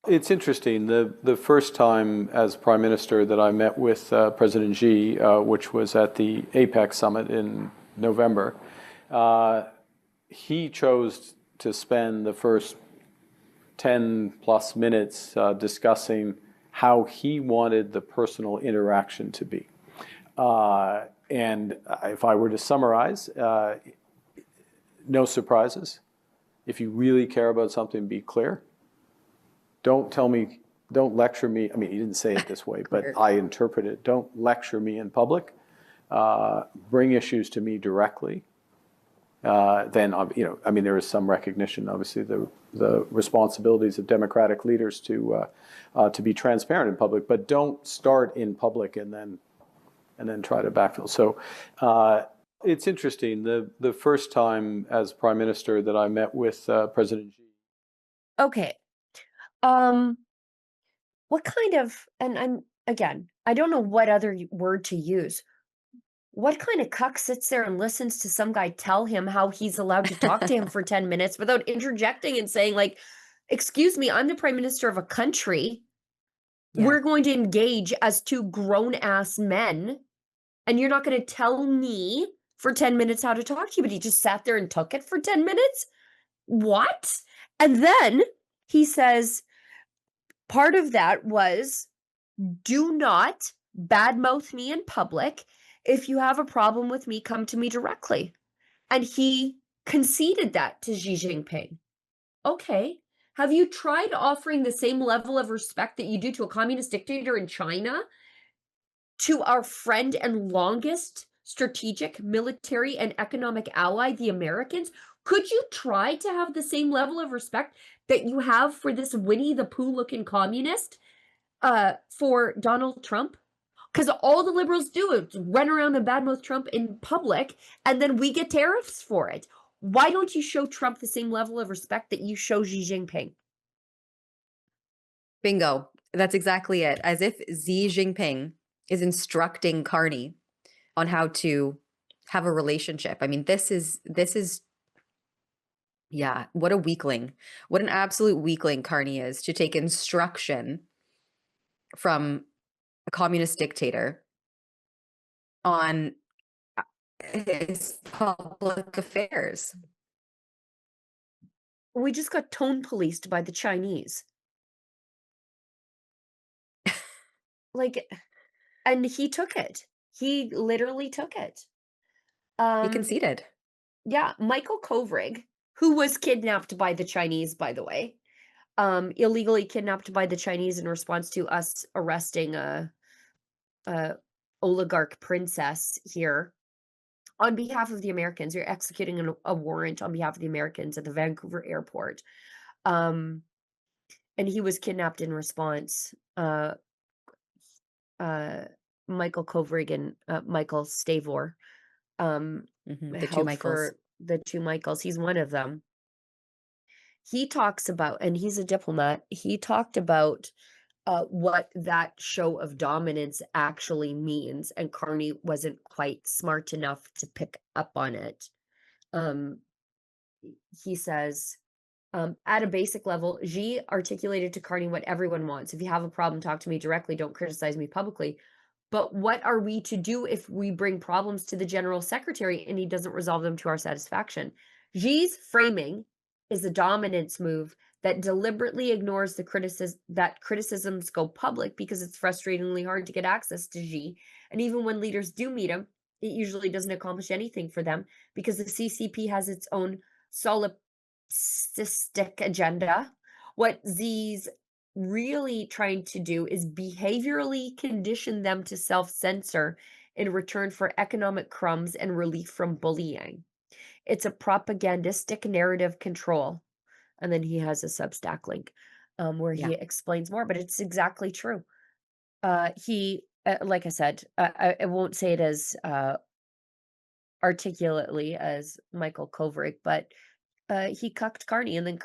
It's interesting. The first time as Prime Minister that I met with President Xi, which was at the APEC summit in November, uh, he chose to spend the first 10 plus minutes discussing how he wanted the personal interaction to be. And if I were to summarize, no surprises. If you really care about something, be clear. Don't tell me, don't lecture me. I mean, he didn't say it this way, but I interpret it. Don't lecture me in public. Bring issues to me directly. Then, I mean, there is some recognition, obviously, the responsibilities of democratic leaders to be transparent in public, but don't start in public and then try to backfill. So it's interesting. The first time as Prime Minister that I met with President Xi. Okay. Um, what kind of, and again, I don't know what other word to use. What kind of cuck sits there and listens to some guy tell him how he's allowed to talk to him for 10 minutes without interjecting and saying, like, excuse me, I'm the prime minister of a country. Yeah. We're going to engage as two grown ass men, and you're not going to tell me for 10 minutes how to talk to you, but he just sat there and took it for 10 minutes? What? And then he says, part of that was, do not badmouth me in public. If you have a problem with me, come to me directly. And he conceded that to Xi Jinping. Okay. Have you tried offering the same level of respect that you do to a communist dictator in China to our friend and longest strategic, military, and economic ally, the Americans? Could you try to have the same level of respect that you have for this Winnie the Pooh looking communist for Donald Trump? Because all the liberals do is run around and badmouth Trump in public, and then we get tariffs for it. Why don't you show Trump the same level of respect that you show Xi Jinping? Bingo. That's exactly it. As if Xi Jinping is instructing Carney on how to have a relationship. I mean, this is yeah, what a weakling. What an absolute weakling Carney is to take instruction from a communist dictator on his public affairs. We just got tone policed by the Chinese. Like, and he took it. He literally took it. He conceded. Yeah, Michael Kovrig, who was kidnapped by the Chinese, by the way, illegally kidnapped by the Chinese in response to us arresting a oligarch princess here on behalf of the Americans. You're executing a warrant on behalf of the Americans at the Vancouver airport. And he was kidnapped in response. Michael Kovrig and Michael Stavor The two held Michaels. for the two Michaels. He's one of them. He talks about, and he's a diplomat, he talked about what that show of dominance actually means, and Carney wasn't quite smart enough to pick up on it. He says, at a basic level, Xi articulated to Carney what everyone wants. If you have a problem, talk to me directly. Don't criticize me publicly. But what are we to do if we bring problems to the general secretary and he doesn't resolve them to our satisfaction? Xi's framing is a dominance move that deliberately ignores the criticisms go public because it's frustratingly hard to get access to Xi. And even when leaders do meet him, it usually doesn't accomplish anything for them because the CCP has its own solipsistic agenda. What Xi's really trying to do is behaviorally condition them to self-censor in return for economic crumbs and relief from bullying. It's a propagandistic narrative control. And then he has a Substack link where he explains more, but it's exactly true. He, like I said, I won't say it as articulately as Michael Kovrig, but he cucked Carney, and then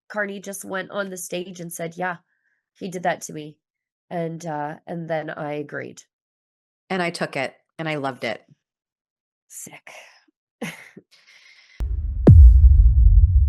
Carney just went on the stage and said, yeah, he did that to me. And then I agreed. And I took it and I loved it. Sick.